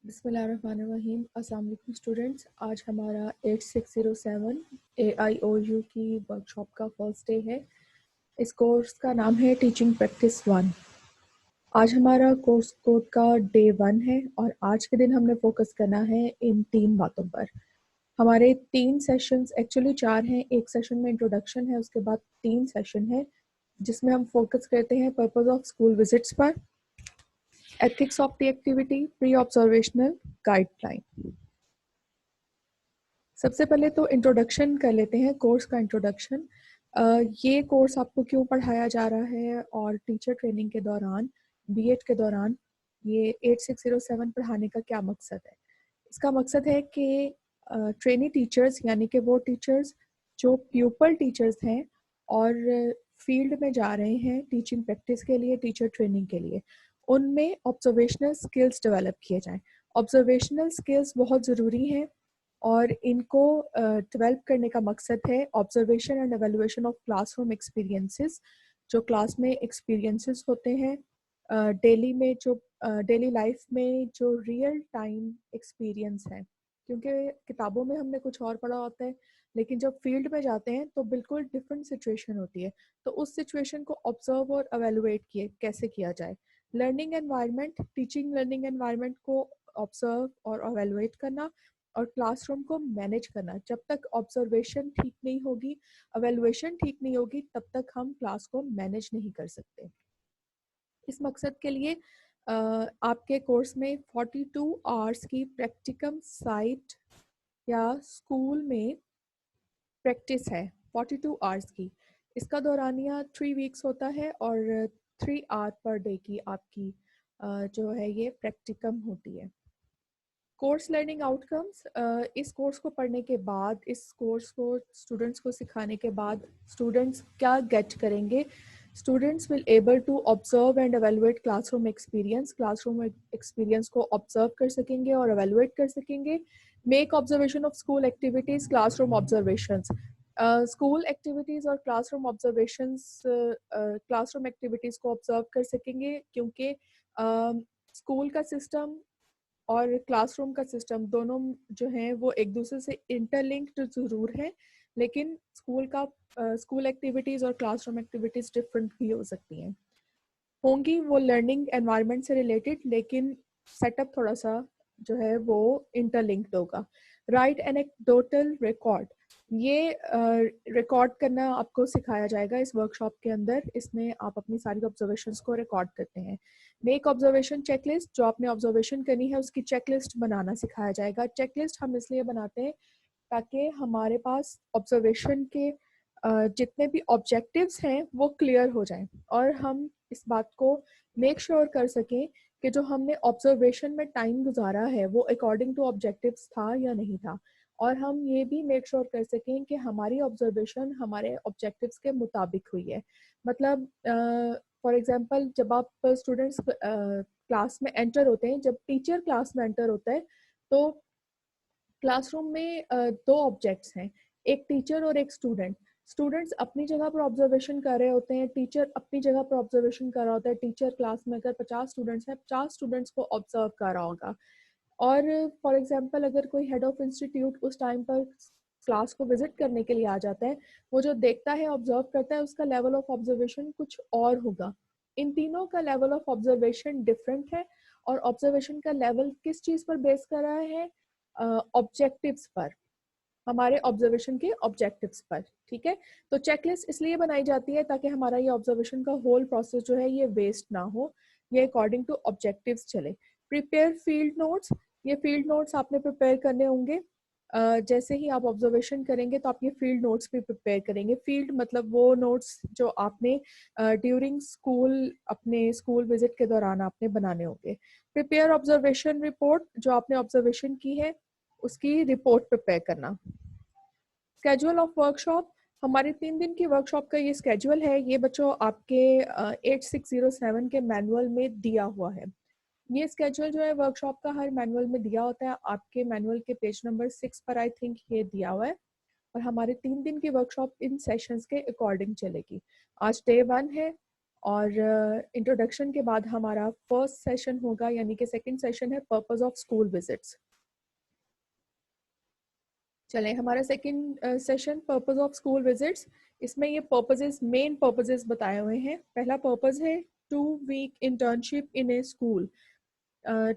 बिस्मिल्लाहिर्रहमानिर्रहीम। अस्सलाम वालेकुम स्टूडेंट्स। आज हमारा 8607 AIOU की वर्कशॉप का फर्स्ट डे है। इस कोर्स का नाम है टीचिंग प्रैक्टिस 1। आज हमारा कोर्स कोड का डे 1 है और आज के दिन हमने फोकस करना है इन 3 बातों पर। हमारे 3 सेशंस, एक्चुअली 4 हैं। एक सेशन में इंट्रोडक्शन है, उसके बाद 3 सेशन है जिसमें हम फोकस करते हैं पर्पस ऑफ स्कूल विजिट्स पर, ethics of the activity, pre observational guideline. सबसे पहले तो इंट्रोडक्शन कर लेते हैं, कोर्स का इंट्रोडक्शन। ये कोर्स आपको क्यों पढ़ाया जा रहा है और टीचर ट्रेनिंग के दौरान, बीएड के दौरान ये 8607 पढ़ाने का क्या मकसद है। इसका मकसद है कि ट्रेनी टीचर्स यानी कि वो टीचर्स जो प्यूपल टीचर्स हैं और फील्ड में जा रहे हैं टीचिंग प्रैक्टिस के लिए, टीचर ट्रेनिंग के लिए, उनमें ऑब्जर्वेशनल स्किल्स डेवलप किए जाएं। ऑब्जर्वेशनल स्किल्स बहुत ज़रूरी हैं और इनको डेवलप करने का मकसद है observation and evaluation of classroom experiences. जो क्लास में एक्सपीरियंसेस होते हैं डेली में, जो डेली लाइफ में जो रियल टाइम एक्सपीरियंस है, क्योंकि किताबों में हमने कुछ और पढ़ा होता है लेकिन जब फील्ड में जाते हैं तो बिल्कुल डिफरेंट सिचुएशन होती है। तो उस सिचुएशन को ऑब्जर्व और एवेलुएट किए कैसे किया जाए। Learning environment, teaching learning environment को ऑब्जर्व और एवेलुएट करना और क्लासरूम को मैनेज करना। जब तक ऑब्जर्वेशन ठीक नहीं होगी, एवेलुएशन ठीक नहीं होगी, तब तक हम क्लास को मैनेज नहीं कर सकते। इस मकसद के लिए आपके कोर्स में 42 आवर्स की प्रैक्टिकम साइट या स्कूल में प्रैक्टिस है, 42 आवर्स की। इसका दौरानिया 3 वीक्स होता है और 3 आवर पर डे की आपकी जो है ये प्रैक्टिकम होती है। कोर्स लर्निंग आउटकम्स, इस कोर्स को पढ़ने के बाद, इस कोर्स को स्टूडेंट्स को सिखाने के बाद स्टूडेंट्स क्या गेट करेंगे। Students will able to observe and evaluate classroom experience, classroom experience को ऑब्जर्व कर सकेंगे और एवेलुएट कर सकेंगे। Make observation of school activities, classroom observations. School activities और क्लासरूम ऑब्जर्वेशंस, क्लासरूम एक्टिविटीज़ को ऑब्जर्व कर सकेंगे क्योंकि स्कूल का सिस्टम और क्लासरूम का सिस्टम दोनों जो हैं वो एक दूसरे से इंटरलिंक्ड ज़रूर है, लेकिन स्कूल एक्टिविटीज़ और क्लासरूम एक्टिविटीज़ डिफरेंट भी हो सकती हैं, होंगी वो लर्निंग एनवायरनमेंट से रिलेटेड, लेकिन सेटअप थोड़ा सा जो है वो इंटरलिंक्ड होगा। राइट एनेक्डोटल रिकॉर्ड, ये रिकॉर्ड करना आपको सिखाया जाएगा इस वर्कशॉप के अंदर। इसमें आप अपनी सारी ऑब्जर्वेशंस को रिकॉर्ड करते हैं। मेक ऑब्जर्वेशन चेकलिस्ट, जो आपने ऑब्जर्वेशन करनी है उसकी चेकलिस्ट बनाना सिखाया जाएगा। चेकलिस्ट हम इसलिए बनाते हैं ताकि हमारे पास ऑब्जर्वेशन के जितने भी ऑब्जेक्टिव्स हैं वो क्लियर हो जाएं और हम इस बात को मेक श्योर कर सकें कि जो हमने ऑब्जर्वेशन में टाइम गुजारा है वो अकॉर्डिंग टू ऑब्जेक्टिव्स था या नहीं था, और हम ये भी मेक श्योर कर सकें कि हमारी ऑब्जर्वेशन हमारे ऑब्जेक्टिव्स के मुताबिक हुई है। मतलब फॉर एग्जांपल, जब आप स्टूडेंट्स क्लास में एंटर होते हैं, जब टीचर क्लास में एंटर होता है तो क्लासरूम में दो ऑब्जेक्ट्स हैं, एक टीचर और एक स्टूडेंट। स्टूडेंट्स अपनी जगह पर ऑब्जर्वेशन कर रहे होते हैं, टीचर अपनी जगह पर ऑब्जर्वेशन कर रहा होता है। टीचर क्लास में अगर 50 स्टूडेंट्स हैं, 50 स्टूडेंट्स को ऑब्जर्व कर रहा होगा। और फॉर एग्जांपल, अगर कोई हेड ऑफ इंस्टीट्यूट उस टाइम पर क्लास को विजिट करने के लिए आ जाता है, वो जो देखता है, ऑब्जर्व करता है, उसका लेवल ऑफ ऑब्जर्वेशन कुछ और होगा। इन तीनों का लेवल ऑफ ऑब्जर्वेशन डिफरेंट है और ऑब्जर्वेशन का लेवल किस चीज़ पर बेस कर रहा है? ऑब्जेक्टिव्स पर, हमारे ऑब्जर्वेशन के ऑब्जेक्टिव्स पर। ठीक है, तो चेकलिस्ट इसलिए बनाई जाती है ताकि हमारा ये ऑब्जर्वेशन का होल प्रोसेस जो है ये वेस्ट ना हो, ये अकॉर्डिंग टू ऑब्जेक्टिव्स चले। प्रिपेयर फील्ड नोट्स, ये फील्ड नोट्स आपने प्रिपेयर करने होंगे। जैसे ही आप ऑब्जर्वेशन करेंगे तो आप ये फील्ड नोट्स भी प्रिपेयर करेंगे। फील्ड मतलब वो नोट्स जो आपने ड्यूरिंग स्कूल, अपने स्कूल विजिट के दौरान आपने बनाने होंगे। प्रिपेयर ऑब्जर्वेशन रिपोर्ट, जो आपने ऑब्जर्वेशन की है उसकी रिपोर्ट प्रिपेयर करना। स्केड्यूल ऑफ वर्कशॉप, हमारी 3 दिन की वर्कशॉप का ये स्केड्यूल है। ये बच्चों आपके 8607 के मैनुअल में दिया हुआ है। ये स्केड्यूल जो है वर्कशॉप का हर मैनुअल में दिया होता है। आपके मैनुअल के पेज नंबर 6 पर आई थिंक ये दिया हुआ है। और हमारे 3 दिन की वर्कशॉप इन सेशंस के अकॉर्डिंग चलेगी। आज डे 1 है और इंट्रोडक्शन के बाद हमारा फर्स्ट सेशन होगा, यानी कि सेकंड सेशन है पर्पस ऑफ स्कूल विजिट्स। चले हमारा second session purpose of school visits. इसमें ये पर्पसेस, मेन पर्पसेस बताए हुए हैं। पहला पर्पस है 2 week internship in a school.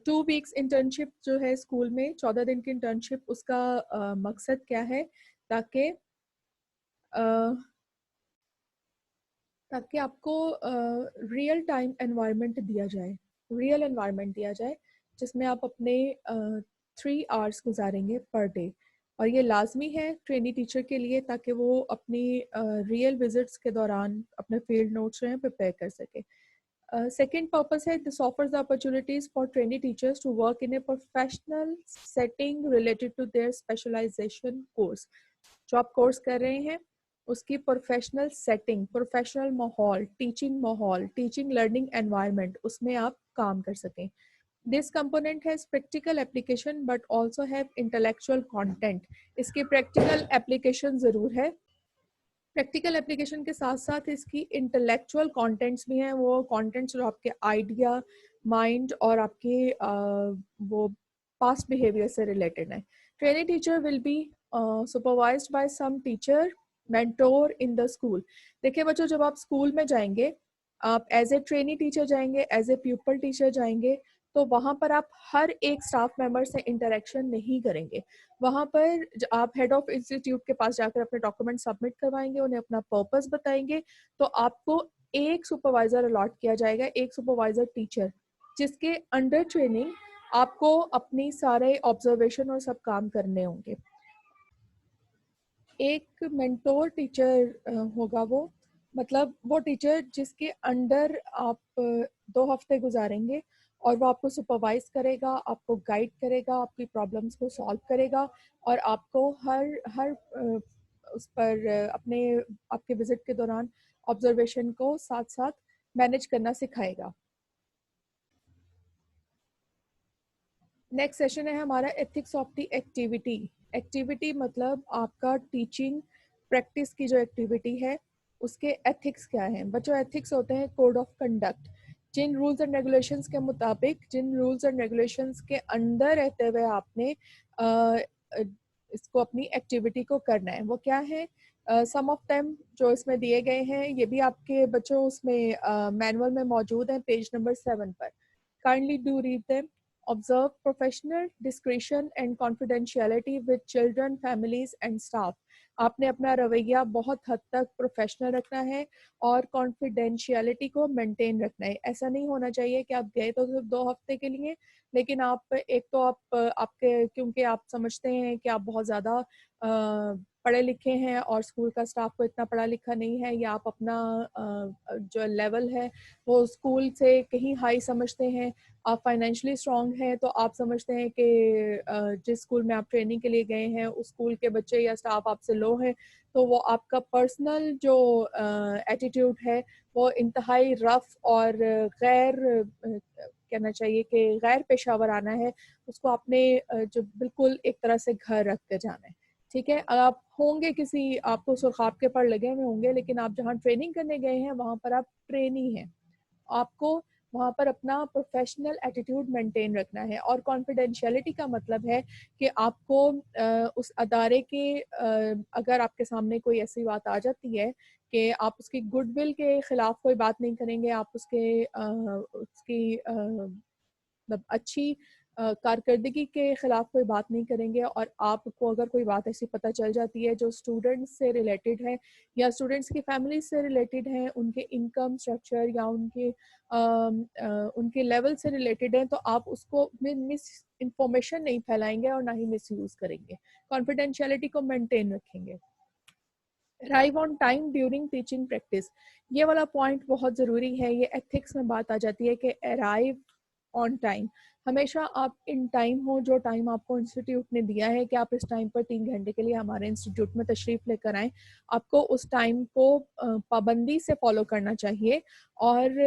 2 weeks internship जो है स्कूल में, 14 दिन की इंटर्नशिप, उसका मकसद क्या है? ताकि ताकि आपको रियल टाइम एनवायरनमेंट दिया जाए, रियल एनवायरनमेंट दिया जाए जिसमें आप अपने 3 आवर्स गुजारेंगे पर डे। और ये लाजमी है ट्रेनी टीचर के लिए, ताकि वो अपनी रियल विजिट्स के दौरान अपने फील्ड नोट्स जो हैं प्रिपेयर कर सके। Second purpose है this offers the opportunities for trainee teachers to work in a professional setting related to their specialization course। जो आप कोर्स कर रहे हैं उसकी प्रोफेशनल सेटिंग, प्रोफेशनल माहौल, टीचिंग लर्निंग एनवायरनमेंट, उसमें आप काम कर सकें। This component has practical application but also have intellectual content. इसकी प्रैक्टिकल एप्लीकेशन ज़रूर है, प्रैक्टिकल एप्लीकेशन के साथ साथ इसकी इंटेलेक्चुअल कंटेंट्स भी हैं। वो कंटेंट्स जो आपके आइडिया, माइंड और आपके वो पास्ट बिहेवियर से रिलेटेड है। Training teacher will be supervised by some teacher mentor in the school. देखिए बच्चों, जब आप स्कूल में जाएंगे, आप एज ए ट्रेनी टीचर जाएंगे, एज ए प्यूपल टीचर जाएंगे, तो वहाँ पर आप हर एक स्टाफ मेंबर से इंटरेक्शन नहीं करेंगे। वहाँ पर आप हेड ऑफ इंस्टीट्यूट के पास जाकर अपने डॉक्यूमेंट सबमिट करवाएंगे, उन्हें अपना पर्पस बताएंगे, तो आपको एक सुपरवाइजर अलॉट किया जाएगा, एक सुपरवाइजर टीचर, जिसके अंडर ट्रेनिंग आपको अपनी सारे ऑब्जर्वेशन और सब काम करने होंगे। एक मेंटोर टीचर होगा वो, मतलब वो टीचर जिसके अंडर आप 2 हफ्ते गुजारेंगे और वो आपको सुपरवाइज करेगा, आपको गाइड करेगा, आपकी प्रॉब्लम्स को सॉल्व करेगा और आपको हर हर उस पर अपने आपके विजिट के दौरान ऑब्जर्वेशन को साथ साथ मैनेज करना सिखाएगा। नेक्स्ट सेशन है हमारा ethics of the activity. Activity मतलब आपका टीचिंग प्रैक्टिस की जो एक्टिविटी है उसके एथिक्स क्या हैं। बच्चों, एथिक्स होते हैं कोड ऑफ कंडक्ट। जिन रूल्स एंड रेगुलेशंस के मुताबिक, जिन रूल्स एंड रेगुलेशंस के अंदर रहते हुए आपने इसको अपनी एक्टिविटी को करना है, वो क्या है? सम ऑफ देम जो इसमें दिए गए हैं, ये भी आपके बच्चों उसमें मैनुअल में मौजूद है, पेज नंबर 7 पर। Kindly do read them. Observe professional discretion and confidentiality with children, families and staff। आपने अपना रवैया बहुत हद तक प्रोफेशनल रखना है और कॉन्फिडेंशियलिटी को मेंटेन रखना है। ऐसा नहीं होना चाहिए कि आप गए तो सिर्फ 2 हफ्ते के लिए, लेकिन आप एक तो आपके क्योंकि आप समझते हैं कि आप बहुत ज़्यादा पढ़े लिखे हैं और स्कूल का स्टाफ को इतना पढ़ा लिखा नहीं है, या आप अपना जो लेवल है वो स्कूल से कहीं हाई समझते हैं, आप फाइनेंशियली स्ट्रांग हैं, तो आप समझते हैं कि जिस स्कूल में आप ट्रेनिंग के लिए गए हैं उस स्कूल के बच्चे या स्टाफ आपसे लो है, तो वो आपका पर्सनल जो एटीट्यूड है वो इंतहाई रफ और गैर कहना चाहिए कि गैर पेशावर आना है, उसको आपने जो बिल्कुल एक तरह से घर रख के जाना है। ठीक है, आप होंगे किसी, आपको सुरखाब के पर लगे हुए होंगे, लेकिन आप जहाँ ट्रेनिंग करने गए हैं वहाँ पर आप ट्रेनी हैं, आपको वहाँ पर अपना प्रोफेशनल एटीट्यूड मेंटेन रखना है। और कॉन्फिडेंशियलिटी का मतलब है कि आपको उस अदारे के अगर आपके सामने कोई ऐसी बात आ जाती है कि आप उसकी गुडविल के खिलाफ कोई बात नहीं करेंगे, आप उसकी मतलब अच्छी कारकर्दगी के खिलाफ कोई बात नहीं करेंगे, और आपको अगर कोई बात ऐसी पता चल जाती है जो स्टूडेंट्स से रिलेटेड है या स्टूडेंट्स की फैमिली से रिलेटेड है, उनके इनकम स्ट्रक्चर या उनके लेवल से रिलेटेड है, तो आप उसको मिस इंफॉर्मेशन नहीं फैलाएंगे और ना ही मिस यूज करेंगे, कॉन्फिडेंशियलिटी को मेंटेन रखेंगे। Arrive on time during teaching practice, ये वाला पॉइंट बहुत ज़रूरी है। ये एथिक्स में बात आ जाती है कि अराइव ऑन टाइम, हमेशा आप इन टाइम हो। जो टाइम आपको इंस्टीट्यूट ने दिया है कि आप इस टाइम पर 3 घंटे के लिए हमारे इंस्टीट्यूट में तशरीफ़ लेकर आएँ, आपको उस टाइम को पाबंदी से फॉलो करना चाहिए। और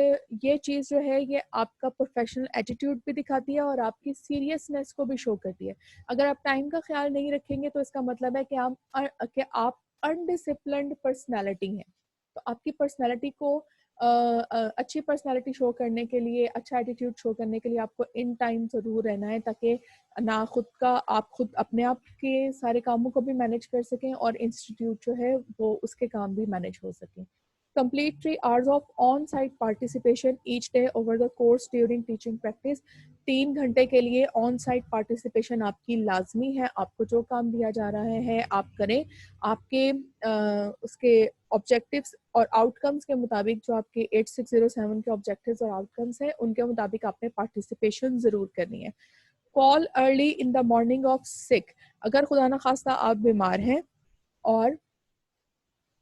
ये चीज़ जो है ये आपका प्रोफेशनल एटीट्यूड भी दिखाती है और आपकी सीरियसनेस को भी शो करती है। अगर आप टाइम का ख्याल नहीं रखेंगे तो इसका मतलब है कि आप अनडिसिप्लिन्ड पर्सनैलिटी है, तो आपकी पर्सनैलिटी को अच्छी पर्सनालिटी शो करने के लिए, अच्छा एटीट्यूड शो करने के लिए आपको इन टाइम ज़रूर रहना है, ताकि ना आप खुद अपने आप के सारे कामों को भी मैनेज कर सकें और इंस्टीट्यूट जो है वो उसके काम भी मैनेज हो सकें। Complete 3 hours of on-site participation each day over the course during teaching practice। 3 घंटे के लिए ऑन साइट पार्टिसिपेशन आपकी लाजमी है। आपको जो काम दिया जा रहा है आप करें। आपके उसके ऑब्जेक्टिव्स और आउटकम्स के मुताबिक, जो आपके 8607 के ऑब्जेक्टिव्स और आउटकम्स हैं उनके मुताबिक आपने पार्टिसिपेशन ज़रूर करनी है। Call early in the morning off sick. अगर खुदा न खास्ता आप बीमार हैं और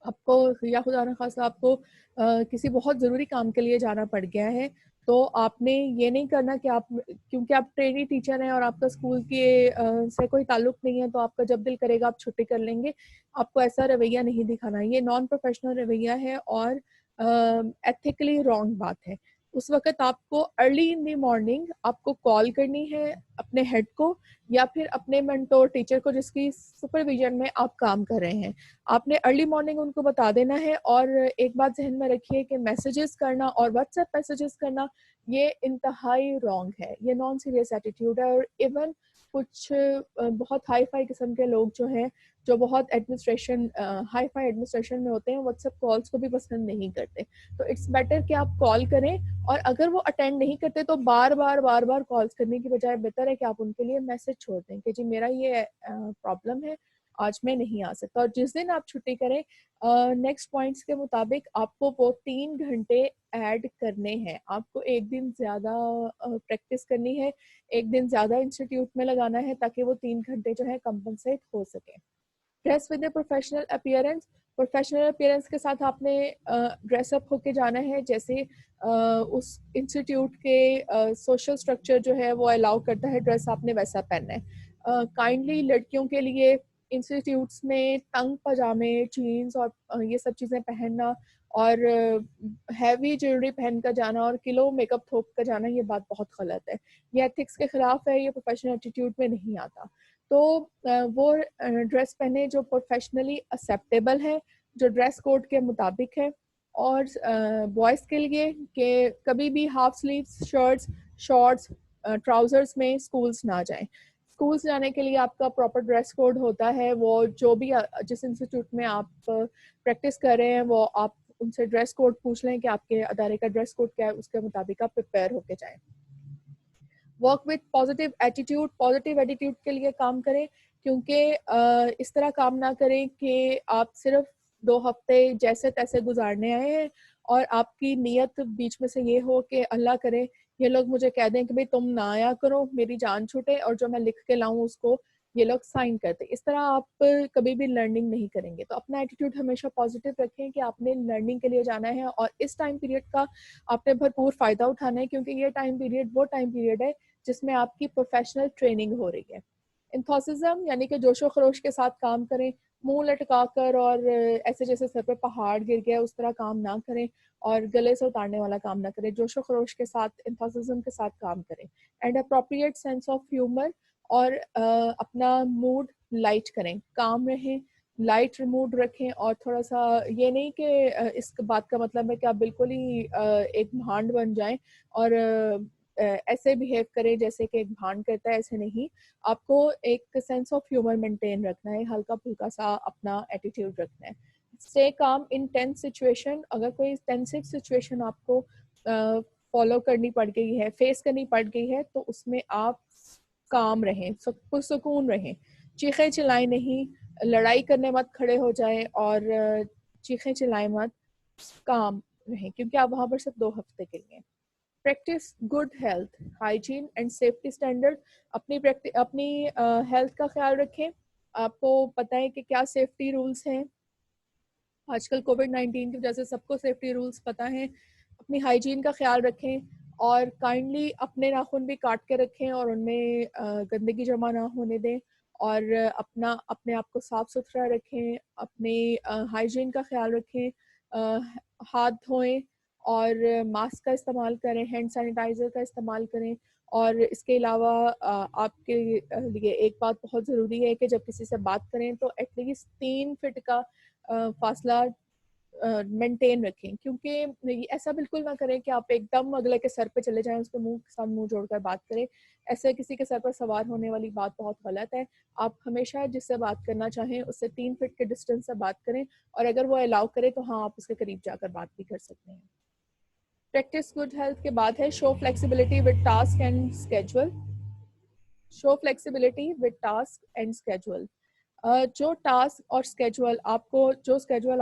आपको या खुदा न खास्ता आपको किसी बहुत ज़रूरी काम के लिए जाना पड़ गया है, तो आपने ये नहीं करना कि आप, क्योंकि आप ट्रेनी टीचर हैं और आपका स्कूल के से कोई ताल्लुक नहीं है, तो आपका जब दिल करेगा आप छुट्टी कर लेंगे। आपको ऐसा रवैया नहीं दिखाना, ये नॉन प्रोफेशनल रवैया है और एथिकली रॉन्ग बात है। उस वक़्त आपको अर्ली इन द मॉर्निंग आपको कॉल करनी है अपने हेड को या फिर अपने मेंटोर टीचर को जिसकी सुपरविजन में आप काम कर रहे हैं। आपने अर्ली मॉर्निंग उनको बता देना है। और एक बात ज़हन में रखिए कि मैसेजेस करना और व्हाट्सएप मैसेजेस करना ये इंतहाई रॉन्ग है, ये नॉन सीरियस एटीट्यूड है। और इवन कुछ बहुत हाई फाई किस्म के लोग जो हैं, जो बहुत एडमिनिस्ट्रेशन हाई फाई एडमिनिस्ट्रेशन में होते हैं, व्हाट्सएप कॉल्स को भी पसंद नहीं करते। तो इट्स बेटर कि आप कॉल करें, और अगर वो अटेंड नहीं करते तो बार बार कॉल्स करने की बजाय बेहतर है कि आप उनके लिए मैसेज छोड़ दें कि जी मेरा ये प्रॉब्लम है, आज मैं नहीं आ सकता। और जिस दिन आप छुट्टी करें, नेक्स्ट पॉइंट्स के मुताबिक आपको वो 3 घंटे ऐड करने हैं। आपको एक दिन ज़्यादा प्रैक्टिस करनी है, एक दिन ज़्यादा इंस्टीट्यूट में लगाना है, ताकि वो 3 घंटे जो है कंपनसेट हो सके। Dress with a professional appearance. Professional appearance के साथ आपने ड्रेसअप होके जाना है, जैसे उस इंस्टीट्यूट के सोशल स्ट्रक्चर जो है वो अलाउ करता है ड्रेस आपने वैसा पहनना है। काइंडली लड़कियों के लिए इंस्टीट्यूट्स में तंग पजामे, जीन्स और ये सब चीज़ें पहनना और हैवी ज्वेलरी पहन कर जाना और किलो मेकअप थोप कर जाना, ये बात बहुत गलत है। ये एथिक्स के खिलाफ है, ये प्रोफेशनल एटीट्यूड में नहीं आता। तो वो ड्रेस पहने जो प्रोफेशनली एक्सेप्टेबल है, जो ड्रेस कोड के मुताबिक है। और बॉयज़ के लिए कि कभी भी half sleeves shirts, shorts, trousers में स्कूल्स ना जाएं। स्कूल्स जाने के लिए आपका प्रॉपर ड्रेस कोड होता है। वो जो भी जिस इंस्टीट्यूट में आप प्रैक्टिस कर रहे हैं, वो आप उनसे ड्रेस कोड पूछ लें कि आपके अदारे का ड्रेस कोड क्या है, उसके मुताबिक आप प्रिपेयर होके जाएं। Work with positive attitude. Positive attitude के लिए काम करें, क्योंकि इस तरह काम ना करें कि आप सिर्फ 2 हफ्ते जैसे तैसे गुजारने आए हैं और आपकी नीयत बीच में से ये हो कि अल्लाह करे ये लोग मुझे कह दें कि भाई तुम ना आया करो, मेरी जान छूटे, और जो मैं लिख के लाऊं उसको ये लोग साइन करते। इस तरह आप कभी भी लर्निंग नहीं करेंगे। तो अपना एटीट्यूड हमेशा पॉजिटिव रखें कि आपने लर्निंग के लिए जाना है और इस टाइम पीरियड का आपने भरपूर फ़ायदा उठाना है, क्योंकि ये टाइम पीरियड वो टाइम पीरियड है जिसमें आपकी प्रोफेशनल ट्रेनिंग हो रही है। एंथुसिज्म यानी कि जोशो खरोश के साथ काम करें, मुंह लटका कर और ऐसे जैसे सर पे पहाड़ गिर गया उस तरह काम ना करें और गले से उतारने वाला काम ना करें। जोशो खरोश के साथ, एंथुसिज्म के साथ काम करें। And appropriate sense of humour, और अपना मूड लाइट करें, काम रहें, लाइट मूड रखें। और थोड़ा सा ये नहीं कि इस बात का मतलब है कि आप बिल्कुल ही एक भांड बन जाएं और ऐसे बिहेव करें जैसे कि एक भांड करता है, ऐसे नहीं। आपको एक सेंस ऑफ ह्यूमर मेंटेन रखना है, हल्का फुल्का सा अपना एटीट्यूड रखना है। स्टे काम इन टेंस सिचुएशन। अगर कोई टेंसिव सिचुएशन आपको फॉलो करनी पड़ गई है, फेस करनी पड़ गई है, तो उसमें आप काम रहें, सुकून रहें, चीखें चिल्लाएं नहीं, लड़ाई करने मत खड़े हो जाएं और चीखें चिल्लाएं मत, काम रहें, क्योंकि आप वहाँ पर सिर्फ 2 हफ्ते के लिए। Practice good health, hygiene and safety standard. अपनी हेल्थ का ख्याल रखें। आपको पता है कि क्या सेफ्टी रूल्स हैं। आजकल कोविड-19 की वजह से सबको सेफ्टी रूल्स पता हैं। अपनी हाइजीन का ख्याल रखें और काइंडली अपने नाखून भी काट के रखें और उनमें गंदगी जमा ना होने दें। और अपने आप को साफ़ सुथरा रखें, अपने हाइजीन का ख्याल रखें, हाथ धोएं और मास्क का इस्तेमाल करें, हैंड सैनिटाइज़र का इस्तेमाल करें। और इसके अलावा आपके लिए एक बात बहुत ज़रूरी है कि जब किसी से बात करें तो एटलीस्ट 3 फीट का फासला मेंटेन रखें, क्योंकि ऐसा बिल्कुल ना करें कि आप एकदम अगले के सर पे चले जाएं, उसके मुंह के साथ मुंह जोड़कर बात करें। ऐसे किसी के सर पर सवार होने वाली बात बहुत गलत है। आप हमेशा जिससे बात करना चाहें उससे 3 फीट के डिस्टेंस से बात करें, और अगर वो अलाउ करे तो हाँ, आप उसके करीब जाकर बात भी कर सकते हैं। प्रैक्टिस गुड हेल्थ के बाद है show flexibility with task and schedule. Show flexibility with task and schedule. जो टास्क और स्केड्यूल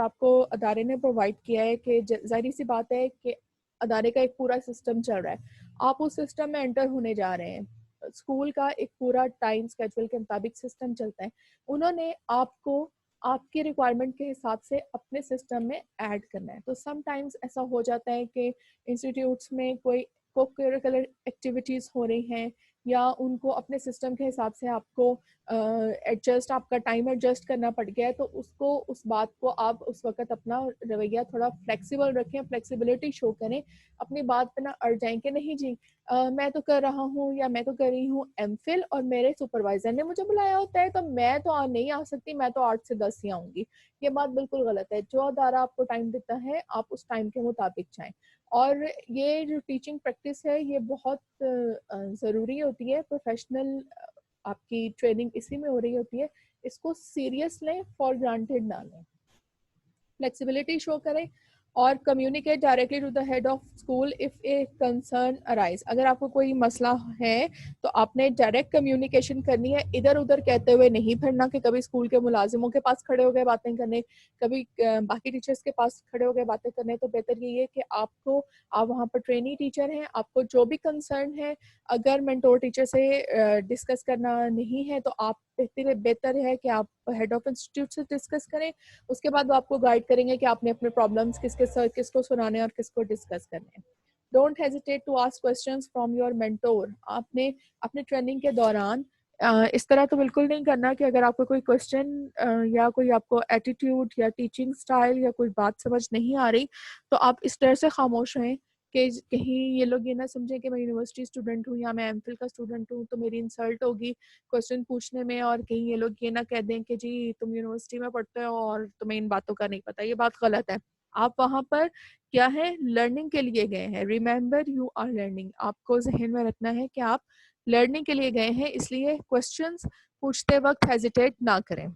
आपको अदारे ने प्रोवाइड किया है, कि जाहिर सी बात है कि अदारे का एक पूरा सिस्टम चल रहा है, आप उस सिस्टम में एंटर होने जा रहे हैं। स्कूल का एक पूरा टाइम स्केड्यूल के मुताबिक सिस्टम चलता है। उन्होंने आपको आपकी रिक्वायरमेंट के हिसाब से अपने सिस्टम में ऐड करना है। तो समटाइम्स ऐसा हो जाता है कि इंस्टीट्यूट्स में कोई को करिकुलर एक्टिविटीज़ हो रही हैं, या उनको अपने सिस्टम के हिसाब से आपको आपका टाइम एडजस्ट करना पड़ गया है, तो उस बात को आप उस वक्त अपना रवैया थोड़ा फ्लेक्सिबल रखें, फ्लेक्सिबिलिटी शो करें, अपनी बात पे ना अड़ जाएं कि नहीं जी, मैं तो कर रहा हूँ या मैं तो कर रही हूँ एमफिल, और मेरे सुपरवाइजर ने मुझे बुलाया होता है तो मैं तो नहीं आ सकती, मैं तो 8 से 10 ही आऊँगी। ये बात बिल्कुल गलत है। जो अदारा आपको टाइम देता है, आप उस टाइम के मुताबिक जाएं। और ये जो टीचिंग प्रैक्टिस है, ये बहुत ज़रूरी होती है। प्रोफेशनल आपकी ट्रेनिंग इसी में हो रही होती है। इसको सीरियस लें, फॉर ग्रांटेड ना लें। फ्लेक्सिबिलिटी शो करें और communicate directly to the head of school if a concern arise. अगर आपको कोई मसला है तो आपने डायरेक्ट कम्युनिकेशन करनी है, इधर उधर कहते हुए नहीं फिरना कि कभी स्कूल के मुलाजिमों के पास खड़े हो गए बातें करने, कभी बाकी टीचर्स के पास खड़े हो गए बातें करने। तो बेहतर ये है कि आप वहाँ पर ट्रेनी टीचर हैं, आपको जो भी कंसर्न है, अगर मेंटोर टीचर से डिस्कस करना नहीं है तो आप बेहतर है कि आप हेड ऑफ इंस्टीट्यूट से डिस्कस करें। उसके बाद वो आपको गाइड करेंगे कि आपने अपने प्रॉब्लम्स किसको सुनाने और किसको डिस्कस करने हैं। Don't hesitate to ask questions from your mentor. आपने अपने ट्रेनिंग के दौरान इस तरह तो बिल्कुल नहीं करना कि अगर आपको कोई क्वेश्चन या कोई आपको एटीट्यूड या टीचिंग स्टाइल या कोई बात समझ नहीं आ रही, तो आप इस तरह से खामोश रहें कि कहीं ये लोग ये ना समझें कि मैं यूनिवर्सिटी स्टूडेंट हूँ या मैं एमफिल का स्टूडेंट हूँ तो मेरी इंसल्ट होगी क्वेश्चन पूछने में, और कहीं ये लोग ये ना कह दें कि जी तुम यूनिवर्सिटी में पढ़ते हो और तुम्हें इन बातों का नहीं पता। ये बात गलत है। आप वहाँ पर क्या है, लर्निंग के लिए गए हैं। Remember you are learning. आपको जहन में रखना है कि आप लर्निंग के लिए गए हैं, इसलिए क्वेश्चंस पूछते वक्त हेजिटेट ना करें।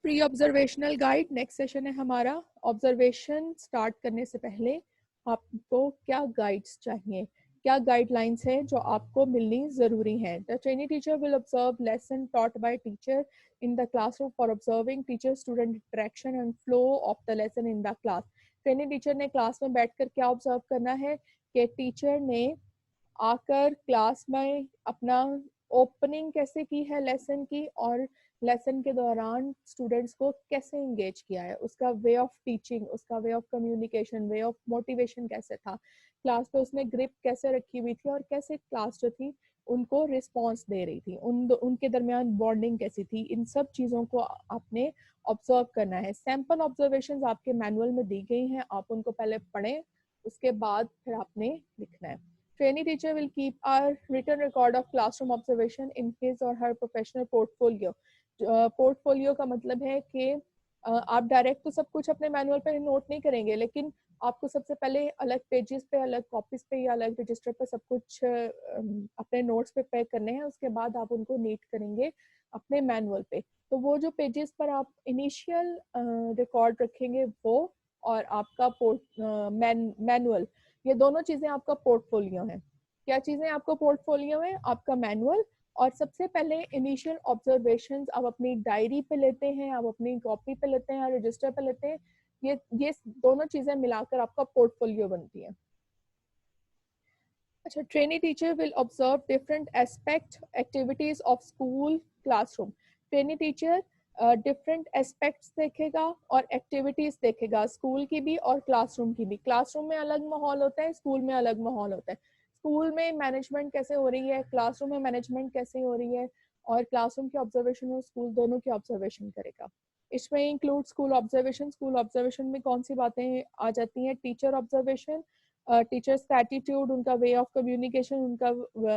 Pre observational guide next session है हमारा। ऑब्जर्वेशन स्टार्ट करने से पहले आपको क्या गाइड्स चाहिए, क्या गाइडलाइंस है जो आपको मिलनी ज़रूरी है। The training teacher will observe lesson taught by teacher in the classroom for observing teacher student interaction and flow of the lesson in the class. Training teacher ने क्लास में बैठकर क्या ऑब्जर्व करना है कि टीचर ने आकर क्लास में अपना ओपनिंग कैसे की है लेसन की, और लेसन के दौरान स्टूडेंट्स को कैसे इंगेज किया है, उसका वे ऑफ टीचिंग, उसका way of communication, way of motivation कैसे था, क्लास पे उसने ग्रिप कैसे रखी हुई थी, और कैसे क्लास जो थी उनको रिस्पॉन्स दे रही थी, उनके दरमियान बॉन्डिंग कैसी थी। इन सब चीज़ों को आपने ऑब्जर्व करना है। सैम्पल ऑब्जर्वेशंस आपके मैनुअल में दी गई हैं, आप उनको पहले पढ़ें, उसके बाद फिर आपने लिखना है। Trainee teacher will keep a written record of classroom observation in his or her professional portfolio. Portfolio का मतलब है कि आप डायरेक्ट तो सब कुछ अपने मैनुअल पे नोट नहीं करेंगे, लेकिन आपको सबसे पहले अलग पेजेस पे, अलग कॉपीज पे या अलग रजिस्टर पे सब कुछ अपने नोट्स पे पैक करने हैं। उसके बाद आप उनको नीट करेंगे अपने मैनुअल पे। तो वो जो पेजेस पर आप इनिशियल रिकॉर्ड रखेंगे वो, और आपका मैनुअल, ये दोनों चीजें आपका पोर्टफोलियो है। क्या चीजें आपको पोर्टफोलियो है? आपका मैनुअल, और सबसे पहले इनिशियल ऑब्जर्वेशंस आप अपनी डायरी पे लेते हैं, आप अपनी कॉपी पे लेते हैं, रजिस्टर पे लेते हैं। ये दोनों चीजें मिलाकर आपका पोर्टफोलियो बनती है। अच्छा, trainee teacher will observe different aspect activities of school classroom. Trainee teacher different aspects देखेगा और एक्टिविटीज देखेगा, स्कूल की भी और क्लासरूम की भी। क्लासरूम में अलग माहौल होता है, स्कूल में अलग माहौल होता है। स्कूल में मैनेजमेंट कैसे हो रही है, क्लासरूम में मैनेजमेंट कैसे हो रही है, और क्लासरूम की ऑब्जर्वेशन और स्कूल दोनों की ऑब्जर्वेशन करेगा। इसमें include school observation. School observation में कौन सी बातें आ जाती हैं? टीचर ऑब्जर्वेशन, टीचर्स का एटीट्यूड, उनका वे ऑफ कम्युनिकेशन, उनका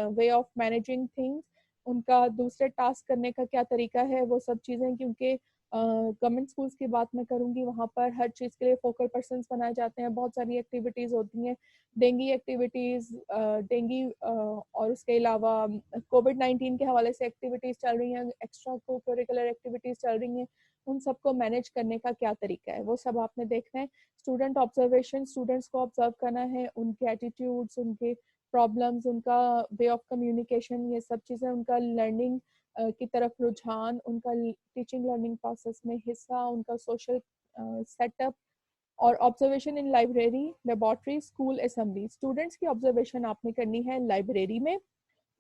वे ऑफ मैनेजिंग थिंग्स, उनका दूसरे टास्क करने का क्या तरीका है, वो सब चीज़ें। क्योंकि गवर्नमेंट स्कूल्स की बात मैं करूँगी, वहाँ पर हर चीज़ के लिए फोकल पर्सन्स बनाए जाते हैं, बहुत सारी एक्टिविटीज़ होती हैं, डेंगी एक्टिविटीज़, डेंगी और उसके अलावा कोविड-19 के हवाले से एक्टिविटीज़ चल रही हैं, एक्स्ट्रा को करिकुलर एक्टिविटीज़ चल रही हैं, उन सबको मैनेज करने का क्या तरीका है, वो सब आपने देखना है। स्टूडेंट ऑब्जर्वेशन, स्टूडेंट्स को ऑब्जर्व करना है, उनके एटीट्यूड्स, उनके प्रॉब्लम्स, उनका वे ऑफ कम्युनिकेशन, ये सब चीज़ें, उनका लर्निंग की तरफ रुझान, उनका टीचिंग लर्निंग प्रोसेस में हिस्सा, उनका सोशल सेटअप और ऑब्जर्वेशन इन library, laboratory, school assembly. Students की ऑब्जर्वेशन आपने करनी है लाइब्रेरी में,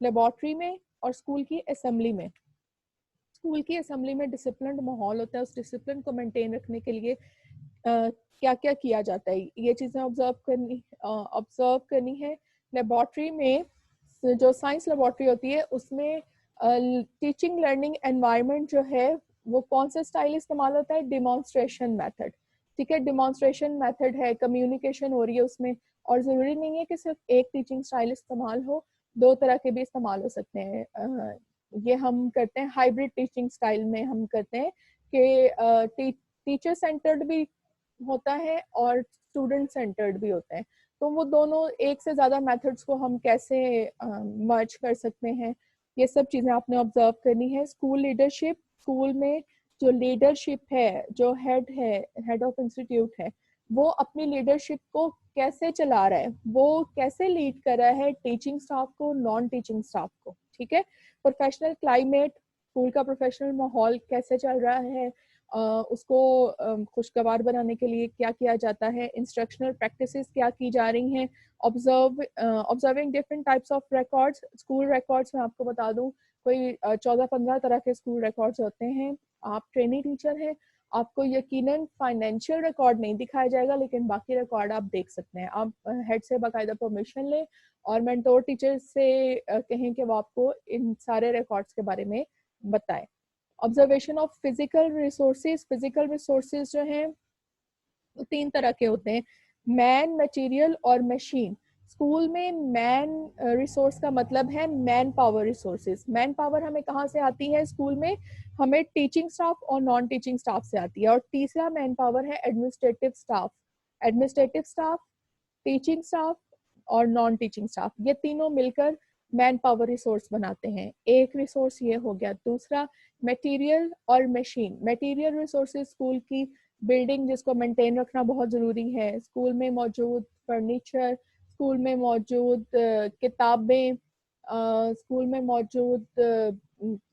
लेबोरेटरी में और स्कूल की असेंबली में। स्कूल की असेंबली में डिसिप्लिन माहौल होता है, उस डिसिप्लिन को मेंटेन रखने के लिए क्या क्या किया जाता है, ये चीज़ें ऑब्जर्व करनी है। लेबोरेटरी में जो साइंस लेबोरेटरी होती है उसमें टीचिंग लर्निंग एनवायरनमेंट जो है वो कौन सा स्टाइल इस्तेमाल होता है, डिमॉन्स्ट्रेशन मेथड। ठीक है, डिमॉन्स्ट्रेशन मेथड है, कम्युनिकेशन हो रही है उसमें, और ज़रूरी नहीं है कि सिर्फ एक टीचिंग स्टाइल इस्तेमाल हो, दो तरह के भी इस्तेमाल हो सकते हैं। ये हम करते हैं हाइब्रिड टीचिंग स्टाइल में, हम करते हैं कि टीचर सेंटर्ड भी होता है और स्टूडेंट सेंटर्ड भी होते हैं, तो वो दोनों एक से ज़्यादा मेथड्स को हम कैसे मर्ज कर सकते हैं, ये सब चीज़ें आपने ऑब्जर्व करनी है। स्कूल लीडरशिप, स्कूल में जो लीडरशिप है, जो हेड है, हेड ऑफ इंस्टीट्यूट है, वो अपनी लीडरशिप को कैसे चला रहा है, वो कैसे लीड कर रहा है टीचिंग स्टाफ को, नॉन टीचिंग स्टाफ को। ठीक है, प्रोफेशनल क्लाइमेट, स्कूल का प्रोफेशनल माहौल कैसे चल रहा है, उसको खुशगवार बनाने के लिए क्या किया जाता है, इंस्ट्रक्शनल प्रैक्टिसेस क्या की जा रही हैं, observing different types of records. School records में आपको बता दूं, कोई 14-15 तरह के स्कूल रिकॉर्ड्स होते हैं। आप ट्रेनिंग टीचर हैं, आपको यकीनन फाइनेंशियल रिकॉर्ड नहीं दिखाया जाएगा, लेकिन बाकी रिकॉर्ड आप देख सकते हैं। आप हेड से बाकायदा परमिशन लें और मेंटोर टीचर से कहें कि वो आपको इन सारे रिकॉर्ड्स के बारे में बताएं। Observation of physical resources, physical resources जो हैं वो 3 तरह के होते हैं, मैन, मटेरियल और मशीन। स्कूल में मैन रिसोर्स का मतलब है man power resources. Man power हमें कहाँ से आती है स्कूल में, हमें टीचिंग स्टाफ और नॉन टीचिंग स्टाफ से आती है। और तीसरा मैन पावर है administrative staff. Administrative staff, teaching staff और नॉन टीचिंग स्टाफ, ये तीनों मिलकर मैन पावर रिसोर्स बनाते हैं। एक रिसोर्स ये हो गया। दूसरा मटेरियल और मशीन। मटेरियल रिसोर्सेज स्कूल की बिल्डिंग जिसको मेंटेन रखना बहुत ज़रूरी है, स्कूल में मौजूद फर्नीचर, स्कूल में मौजूद किताबें, स्कूल में मौजूद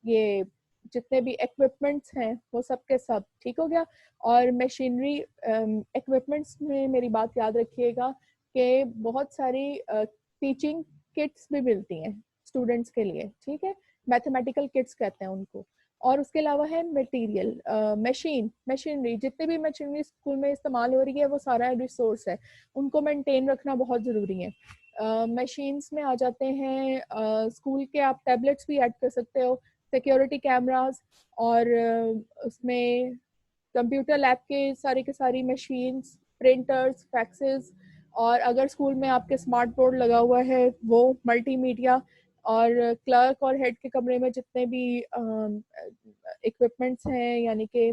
ये जितने भी इक्विपमेंट्स हैं वो सब के सब। ठीक हो गया। और मशीनरी इक्विपमेंट्स में मेरी बात याद रखिएगा कि बहुत सारी टीचिंग किट्स भी मिलती हैं स्टूडेंट्स के लिए। ठीक है, मैथमेटिकल किट्स कहते हैं उनको। और उसके अलावा है मटेरियल, मशीनरी, जितने भी मशीनरी स्कूल में इस्तेमाल हो रही है वो सारा रिसोर्स है, उनको मेंटेन रखना बहुत ज़रूरी है। मशीन्स में आ जाते हैं स्कूल के, आप टैबलेट्स भी ऐड कर सकते हो, सिक्योरिटी कैमरास, और उसमें कंप्यूटर लैब के सारी मशीन्स, प्रिंटर्स, फैक्सेस, और अगर स्कूल में आपके स्मार्ट बोर्ड लगा हुआ है वो मल्टीमीडिया, और क्लर्क और हेड के कमरे में जितने भी इक्विपमेंट्स हैं, यानी कि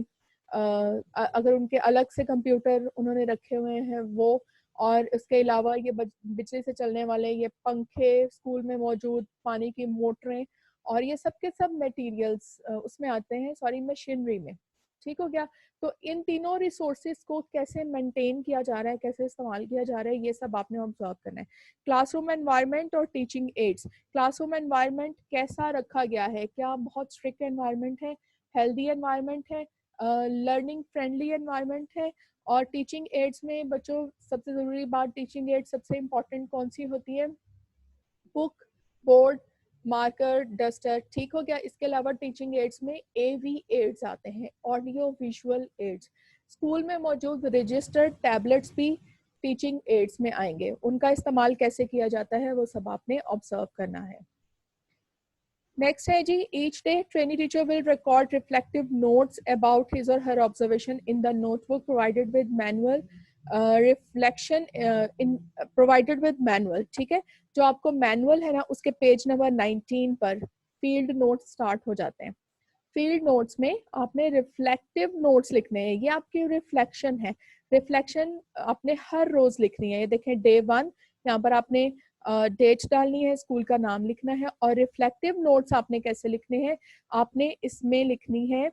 अगर उनके अलग से कंप्यूटर उन्होंने रखे हुए हैं वो, और इसके अलावा ये बिजली से चलने वाले ये पंखे, स्कूल में मौजूद पानी की मोटरें, और ये सब के सब मटेरियल्स उसमें आते हैं, सॉरी मशीनरी में। ठीक हो गया। तो इन तीनों रिसोर्सेज को कैसे मेंटेन किया जा रहा है, कैसे इस्तेमाल किया जा रहा है, ये सब आपने ऑब्जर्व करना है। क्लासरूम एनवायरनमेंट और टीचिंग एड्स। क्लासरूम एनवायरनमेंट कैसा रखा गया है, क्या बहुत स्ट्रिक्ट एनवायरनमेंट है, हेल्दी एनवायरनमेंट है, लर्निंग फ्रेंडली एनवायरनमेंट है। और टीचिंग एड्स में बच्चों सबसे ज़रूरी बात, टीचिंग एड्स सबसे इम्पॉर्टेंट कौन सी होती है, बुक, बोर्ड, मार्कर, डस्टर। ठीक हो गया। इसके अलावा टीचिंग एड्स में AV एड्स आते हैं, ऑडियो विजुअल एड्स। स्कूल में मौजूद रजिस्टर्ड टैबलेट्स भी टीचिंग एड्स में आएंगे, उनका इस्तेमाल कैसे किया जाता है वो सब आपने ऑब्जर्व करना है। नेक्स्ट है G, each day trainee teacher will record reflective notes about his or her observation in the notebook provided with manual, reflection in provided with manual. ठीक है, जो आपको मैनुअल है ना उसके पेज नंबर 19 पर फील्ड नोट स्टार्ट हो जाते हैं। फील्ड नोट्स में आपने रिफ्लेक्टिव नोट्स लिखने हैं, ये आपकी रिफ्लेक्शन है। रिफ्लेक्शन आपने हर रोज लिखनी है। ये देखें डे 1, यहाँ पर आपने डेट डालनी है, स्कूल का नाम लिखना है। और रिफ्लेक्टिव नोट्स आपने कैसे लिखने हैं, आपने इसमें लिखनी है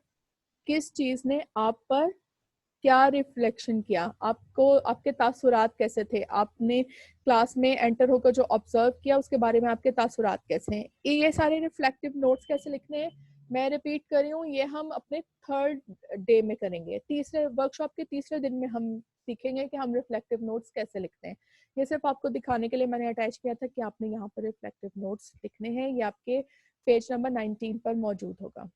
किस चीज ने आप पर क्या रिफ्लेक्शन किया, आपको आपके तासुरात कैसे थे, आपने क्लास में एंटर होकर जो ऑब्जर्व किया उसके बारे में आपके तासुरात कैसे हैं। ये सारे रिफ्लेक्टिव नोट्स कैसे लिखने हैं, मैं रिपीट कर रही हूँ, ये हम अपने थर्ड डे में करेंगे। तीसरे वर्कशॉप के तीसरे दिन में हम सीखेंगे कि हम रिफ्लेक्टिव नोट्स कैसे लिखते हैं। ये सिर्फ आपको दिखाने के लिए मैंने अटैच किया था कि आपने यहाँ पर रिफ्लेक्टिव नोट्स लिखने हैं। ये आपके पेज नंबर 19 पर मौजूद होगा।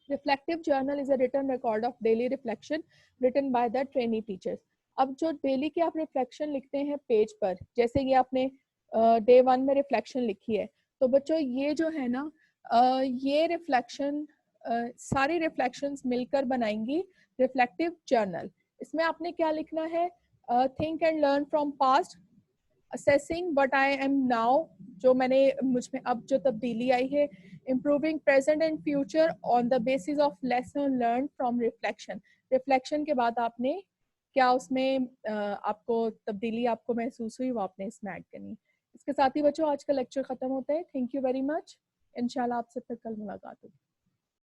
Reflective journal is a written record of daily reflection written by the trainee teachers. अब जो डेली की आप रिफ्लेक्शन लिखते हैं पेज पर, जैसे ये आपने डे 1 में रिफ्लेक्शन लिखी है, तो बच्चों ये जो है ना ये रिफ्लेक्शन सारी रिफ्लेक्शंस मिलकर बनाएंगी रिफ्लेक्टिव जर्नल। इसमें आपने क्या लिखना है, think and learn from past, assessing what I am now, जो मैंने मुझ में अब जो तब्दीली आई है, improving present and future on the basis of lesson learn from reflection. Reflection के बाद आपने क्या उसमें आपको तब्दीली आपको महसूस हुई वो आपने इसमें ऐड करनी। इसके साथ ही बच्चों आज का लेक्चर खत्म होता है। Thank you very much. इंशाल्लाह आपसे फिर कल मुलाकात होगी।